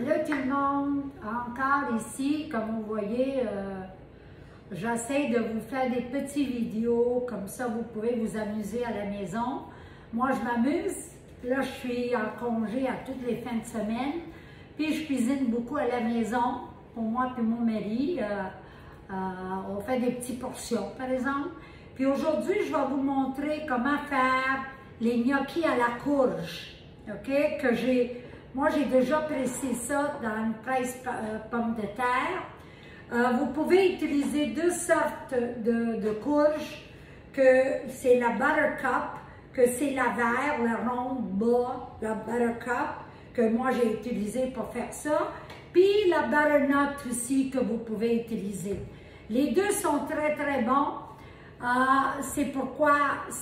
Hello tout le monde, encore ici, comme vous voyez, j'essaie de vous faire des petites vidéos, comme ça vous pouvez vous amuser à la maison. Moi je m'amuse, là je suis en congé à toutes les fins de semaine, puis je cuisine beaucoup à la maison, pour moi et mon mari. On fait des petites portions par exemple. Puis aujourd'hui je vais vous montrer comment faire les gnocchis à la courge, ok, moi, j'ai déjà pressé ça dans une presse pomme de terre. Vous pouvez utiliser deux sortes de courges, que c'est la buttercup, que c'est la vert, la ronde bas, la buttercup, que moi j'ai utilisé pour faire ça. Puis la butternut aussi, que vous pouvez utiliser. Les deux sont très très bons. C'est pourquoi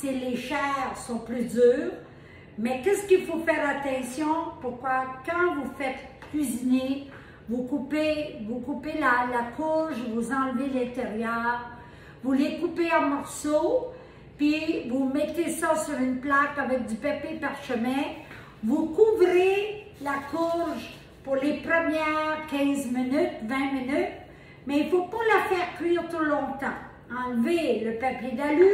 les chairs sont plus dures. Mais qu'est-ce qu'il faut faire attention? Pourquoi quand vous faites cuisiner, vous coupez la courge, vous enlevez l'intérieur, vous les coupez en morceaux, puis vous mettez ça sur une plaque avec du papier parchemin, vous couvrez la courge pour les premières 15 minutes, 20 minutes, mais il ne faut pas la faire cuire trop longtemps. Enlevez le papier d'alu,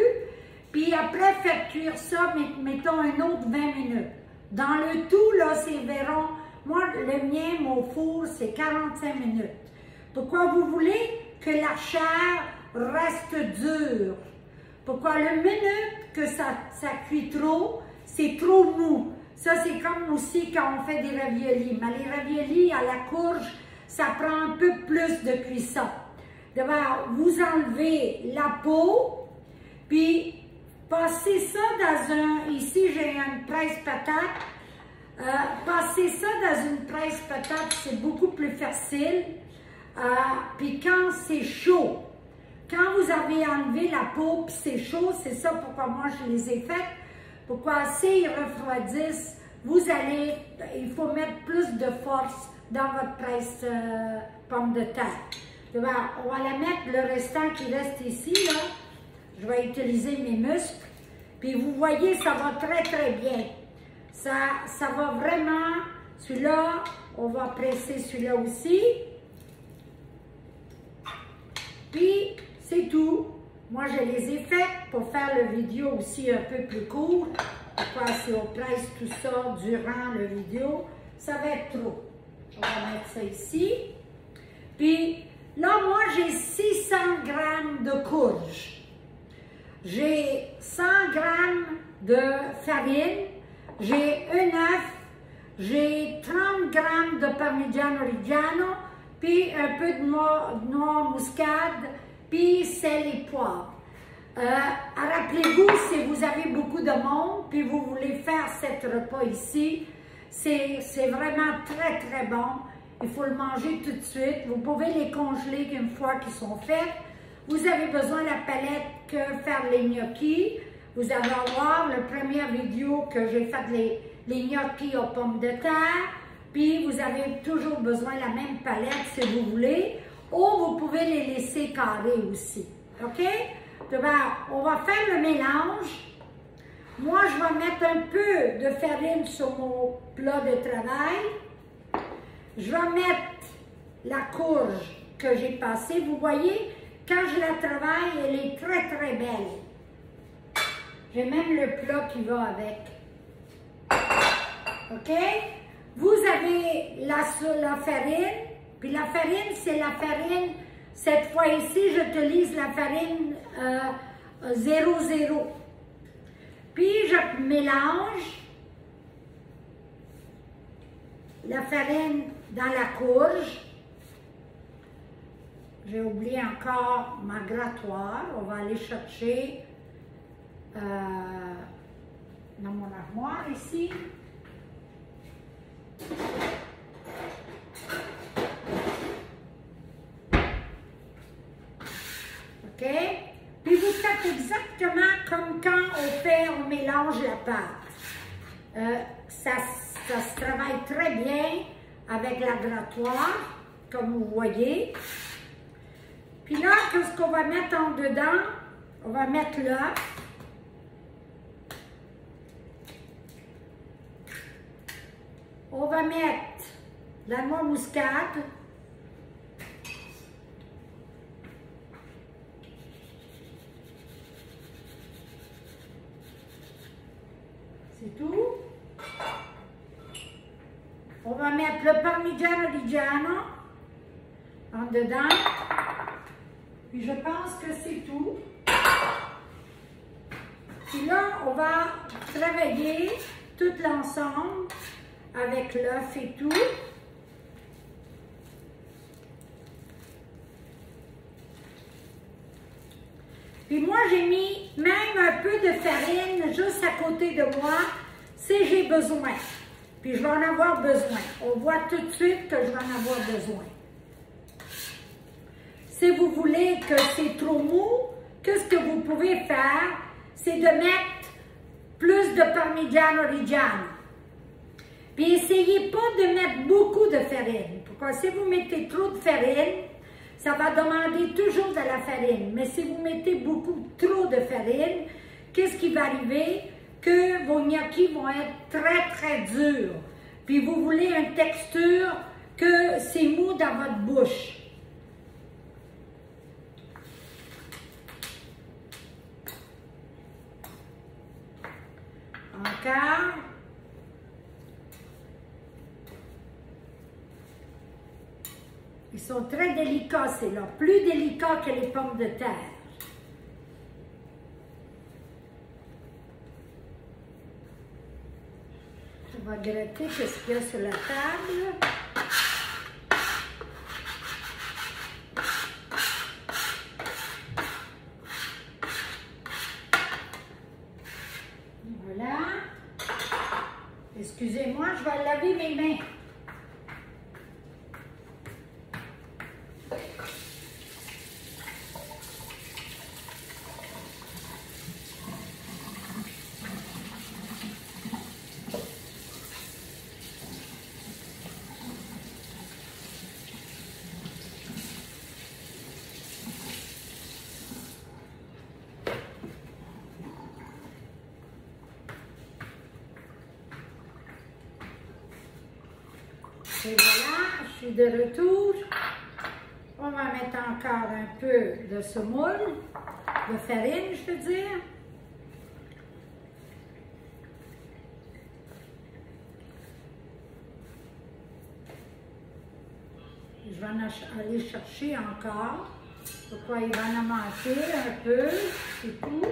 puis après, faites cuire ça, mettons un autre 20 minutes. Dans le tout, là, c'est environ, moi, le mien, mon four, c'est 45 minutes. Pourquoi vous voulez que la chair reste dure? Pourquoi le minute que ça cuit trop, c'est trop mou. Ça, c'est comme aussi quand on fait des raviolis. Mais les raviolis à la courge, ça prend un peu plus de cuisson. D'abord, vous enlevez la peau, puis passez ça dans ici j'ai une presse patate, passez ça dans une presse patate, c'est beaucoup plus facile. Puis quand c'est chaud, quand vous avez enlevé la peau puis c'est chaud, c'est ça pourquoi moi je les ai faites, pourquoi assez ils refroidissent, il faut mettre plus de force dans votre presse pomme de terre. On va la mettre, le restant qui reste ici, là. Je vais utiliser mes muscles. Puis vous voyez, ça va très très bien. Ça va vraiment. Celui-là, on va presser celui-là aussi. Puis c'est tout. Moi, je les ai faites pour faire la vidéo aussi un peu plus court. Pourquoi si on presse tout ça durant la vidéo, ça va être trop. On va mettre ça ici. Puis là, moi, j'ai 600 grammes de courge. J'ai 100 grammes de farine, j'ai un œuf, j'ai 30 grammes de parmigiano reggiano, puis un peu de noix muscade, puis sel et poivre. Rappelez-vous, si vous avez beaucoup de monde, puis vous voulez faire cet repas ici, c'est vraiment très très bon. Il faut le manger tout de suite. Vous pouvez les congeler une fois qu'ils sont faits. Vous avez besoin de la palette que faire les gnocchis. Vous allez voir la première vidéo que j'ai fait les gnocchis aux pommes de terre. Puis vous avez toujours besoin de la même palette si vous voulez. Ou vous pouvez les laisser carrés aussi. OK? On va faire le mélange. Moi, je vais mettre un peu de farine sur mon plat de travail. Je vais mettre la courge que j'ai passée. Vous voyez? Quand je la travaille, elle est très très belle. J'ai même le plat qui va avec. OK? Vous avez la farine, puis la farine, c'est la farine, cette fois-ci, j'utilise la farine 00. Puis je mélange la farine dans la courge. J'ai oublié encore ma grattoir. On va aller chercher dans mon armoire ici. OK? Puis vous faites exactement comme quand on mélange la pâte. Ça se travaille très bien avec la grattoir, comme vous voyez. Puis là, qu'est-ce qu'on va mettre en dedans? On va mettre l'œuf. On va mettre la noix muscade. C'est tout. On va mettre le Parmigiano Reggiano en dedans. Puis je pense que c'est tout. Puis là, on va travailler tout l'ensemble avec l'œuf et tout. Puis moi, j'ai mis même un peu de farine juste à côté de moi, si j'ai besoin. Puis je vais en avoir besoin. On voit tout de suite que je vais en avoir besoin. Si vous voulez que c'est trop mou, qu'est-ce que vous pouvez faire? C'est de mettre plus de Parmigiano Reggiano. Puis essayez pas de mettre beaucoup de farine. Pourquoi? Si vous mettez trop de farine, ça va demander toujours de la farine. Mais si vous mettez trop de farine, qu'est-ce qui va arriver? Que vos gnocchis vont être très, très durs. Puis vous voulez une texture que c'est mou dans votre bouche. Encore. Ils sont très délicats, c'est là. Plus délicats que les pommes de terre. On va gratter ce qu'il y a sur la table. Voilà. Excusez-moi, je vais laver mes mains. Et voilà, je suis de retour. On va mettre encore un peu de semoule, de farine, je veux dire. Je vais en aller chercher encore. Pourquoi il va en manquer un peu, c'est tout.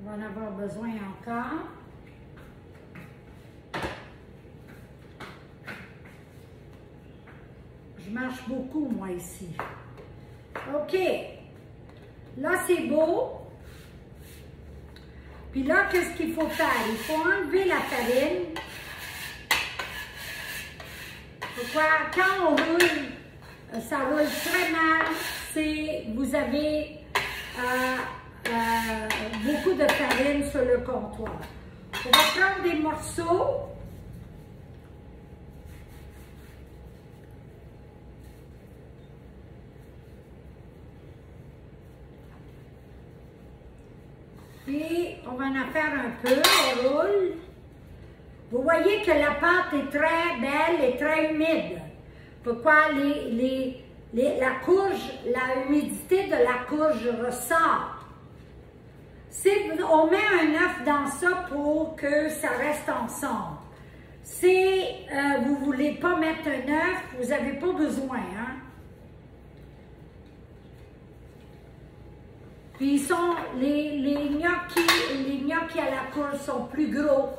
On va en avoir besoin encore. Je marche beaucoup, moi, ici. OK. Là, c'est beau. Puis là, qu'est-ce qu'il faut faire? Il faut enlever la farine. Pourquoi? Quand on roule, ça roule très mal. Vous avez beaucoup de farine sur le comptoir. On va prendre des morceaux. Puis, on va en faire un peu, on roule. Vous voyez que la pâte est très belle et très humide. Pourquoi? La courge, la humidité de la courge ressort. Si on met un œuf dans ça pour que ça reste ensemble. Si vous ne voulez pas mettre un œuf, vous n'avez pas besoin, hein? Puis les gnocchis à la courge sont plus gros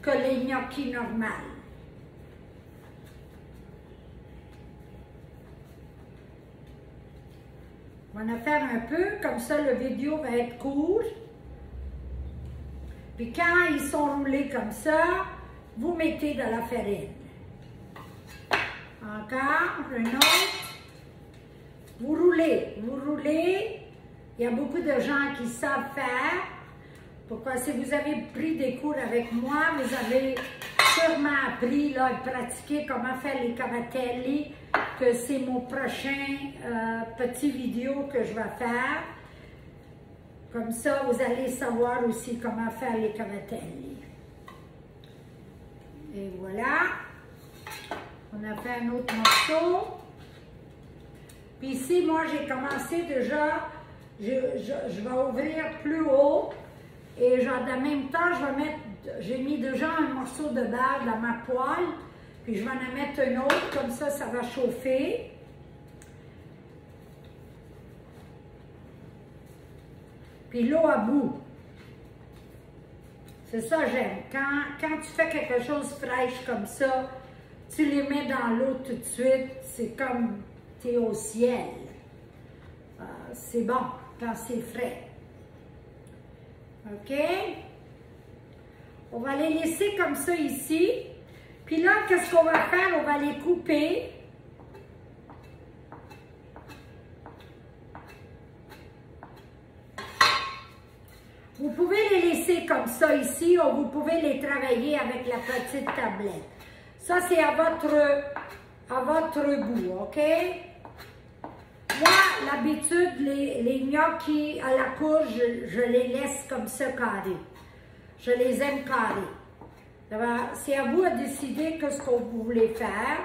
que les gnocchis normaux. On va en faire un peu, comme ça le vidéo va être court. Puis quand ils sont roulés comme ça, vous mettez de la farine. Encore, un autre. Vous roulez, vous roulez. Il y a beaucoup de gens qui savent faire. Pourquoi? Si vous avez pris des cours avec moi, vous avez sûrement appris là, à pratiquer comment faire les cavatelli, que c'est mon prochain petit vidéo que je vais faire. Comme ça, vous allez savoir aussi comment faire les cavatelli. Et voilà. On a fait un autre morceau. Puis ici, moi, j'ai commencé déjà, je vais ouvrir plus haut. Et en même temps, j'ai mis déjà un morceau de beurre dans ma poêle. Puis je vais en mettre un autre, comme ça va chauffer. Puis l'eau à bout. C'est ça que j'aime. Quand tu fais quelque chose fraîche comme ça, tu les mets dans l'eau tout de suite, c'est comme tu es au ciel. C'est bon quand c'est frais. OK? On va les laisser comme ça ici. Puis là, qu'est-ce qu'on va faire? On va les couper. Vous pouvez les laisser comme ça ici ou vous pouvez les travailler avec la petite tablette. Ça, c'est à votre goût, OK? Moi, l'habitude, les gnocchis à la courge, je les laisse comme ça carrés. Je les aime carrés. C'est à vous de décider ce que vous voulez faire.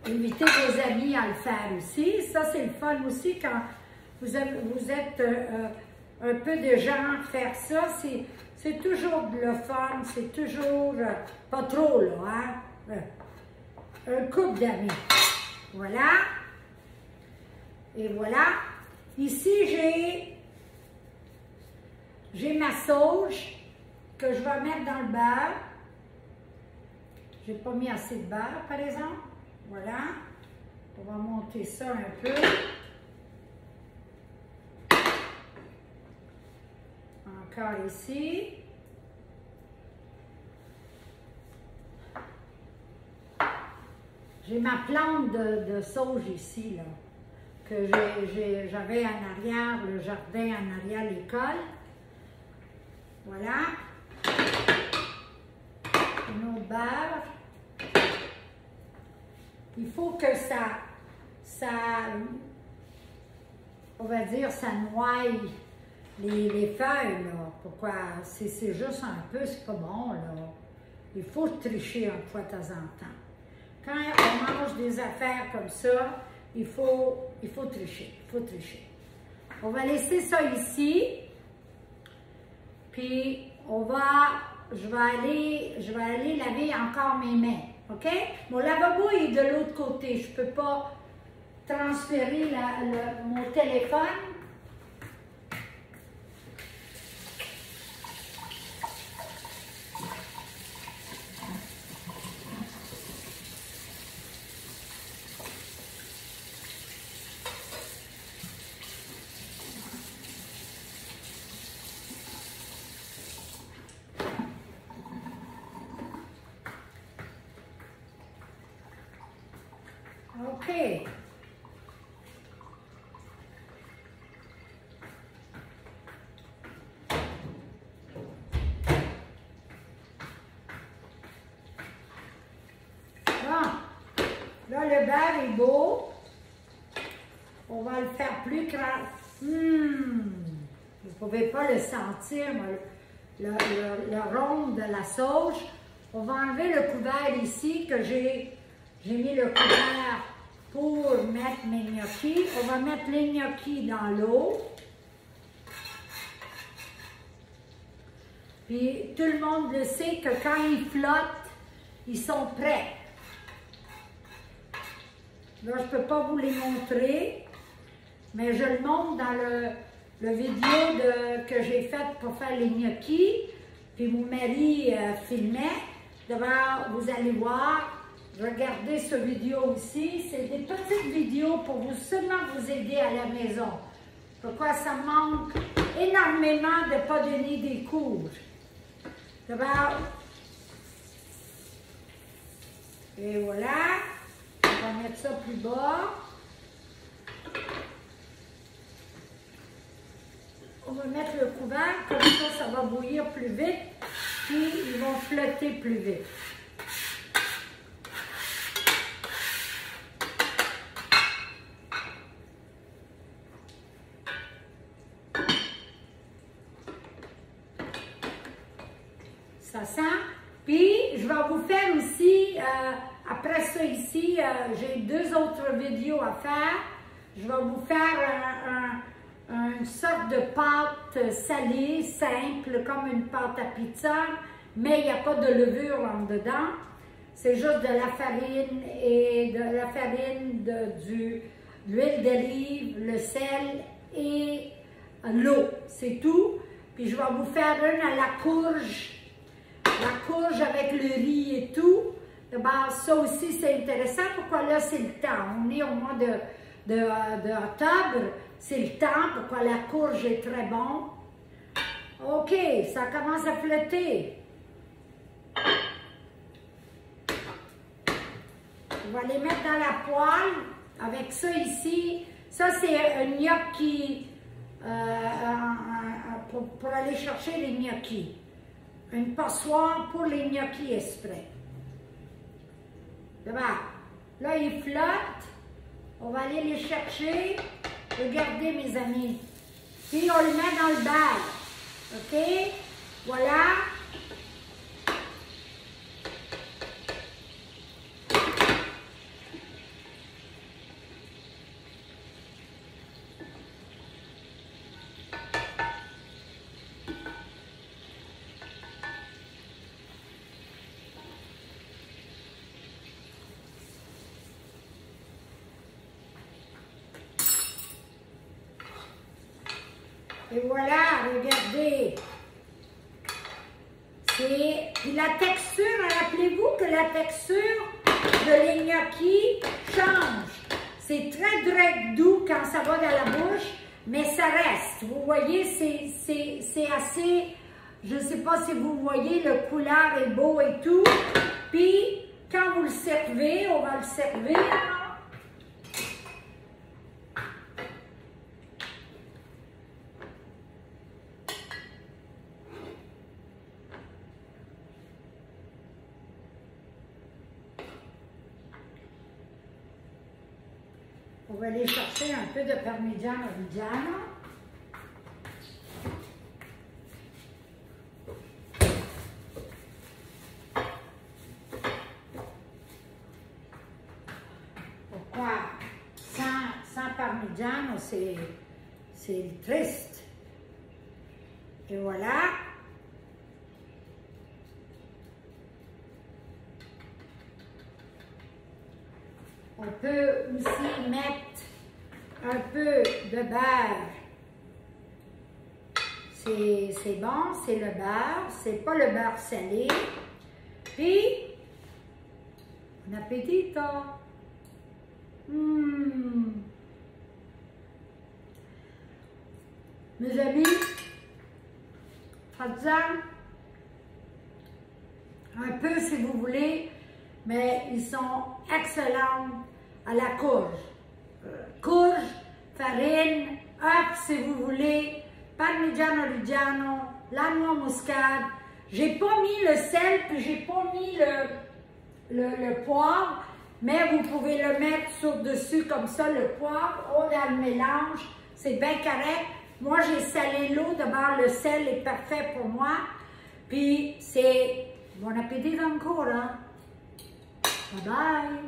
Invitez vos amis à le faire aussi. Ça, c'est le fun aussi quand vous êtes un peu de gens à faire ça. C'est toujours le fun, c'est toujours pas trop, là, hein? Un couple d'amis. Voilà. Et voilà. Ici, j'ai ma sauge que je vais mettre dans le beurre. J'ai pas mis assez de beurre, par exemple. Voilà. On va monter ça un peu. Encore ici. J'ai ma plante de sauge ici, là, que j'avais en arrière, le jardin en arrière, l'école. Voilà. Un autre beurre. Il faut que ça, on va dire, ça noie les feuilles, là. Pourquoi? C'est juste un peu, c'est pas bon, là. Il faut tricher une fois de temps en temps. Quand on mange des affaires comme ça, il faut tricher, On va laisser ça ici, puis je vais aller laver encore mes mains, OK? Mon lavabo est de l'autre côté, je ne peux pas transférer mon téléphone. OK. Bon. Là, le beurre est beau. On va le faire plus grand. Vous ne pouvez pas le sentir, le rond de la sauge. On va enlever le couvert ici que j'ai mis le couvert pour mettre mes gnocchis. On va mettre les gnocchis dans l'eau. Puis tout le monde le sait que quand ils flottent, ils sont prêts. Là, je ne peux pas vous les montrer, mais je le montre dans le vidéo que j'ai fait pour faire les gnocchis. Puis mon mari filmait. D'abord, vous allez voir. Regardez ce vidéo aussi. C'est des petites vidéos pour seulement vous aider à la maison. Pourquoi ça manque énormément de ne pas donner des cours. D'abord, et voilà. On va mettre ça plus bas. On va mettre le couvercle, comme ça va bouillir plus vite, puis ils vont flotter plus vite. Ça sent. Puis, je vais vous faire aussi, après ça ici, j'ai 2 autres vidéos à faire. Je vais vous faire une sorte de pâte salée, simple, comme une pâte à pizza, mais il n'y a pas de levure en dedans. C'est juste de la farine et de l'huile d'olive, le sel et l'eau. C'est tout. Puis je vais vous faire une à la courge. La courge avec le riz et tout. D'abord, ça aussi, c'est intéressant. Pourquoi là, c'est le temps. On est au mois d'octobre. C'est le temps. Pourquoi la courge est très bon. OK, ça commence à flotter. On va les mettre dans la poêle. Avec ça ici. Ça, c'est un gnocchi. Pour aller chercher les gnocchis. Une passoire pour les gnocchis exprès. D'abord, là, ils flottent. On va aller les chercher. Regardez, mes amis. Puis, on le met dans le bal. OK? Voilà. Et voilà, regardez. Puis la texture, rappelez-vous que la texture de les gnocchis change. C'est très doux quand ça va dans la bouche, mais ça reste. Vous voyez, c'est assez, je ne sais pas si vous voyez, le couleur est beau et tout. Puis, quand vous le servez, on va le servir. On va aller chercher un peu de Parmigiano Reggiano. Pourquoi? Sans Parmigiano, c'est triste. Et voilà. On peut aussi mettre un peu de beurre. C'est bon, c'est le beurre. C'est pas le beurre salé. Puis, bon appétit. Mes amis, faites-en un peu si vous voulez, mais ils sont excellents à la courge. Courge, farine, œufs si vous voulez, Parmigiano Reggiano, la noix muscade. J'ai pas mis le sel, puis j'ai pas mis le poivre, mais vous pouvez le mettre sur-dessus comme ça, le poivre. On a le mélange, c'est bien correct. Moi, j'ai salé l'eau. D'abord, le sel est parfait pour moi. Puis, c'est bon appétit encore, hein? Bye bye!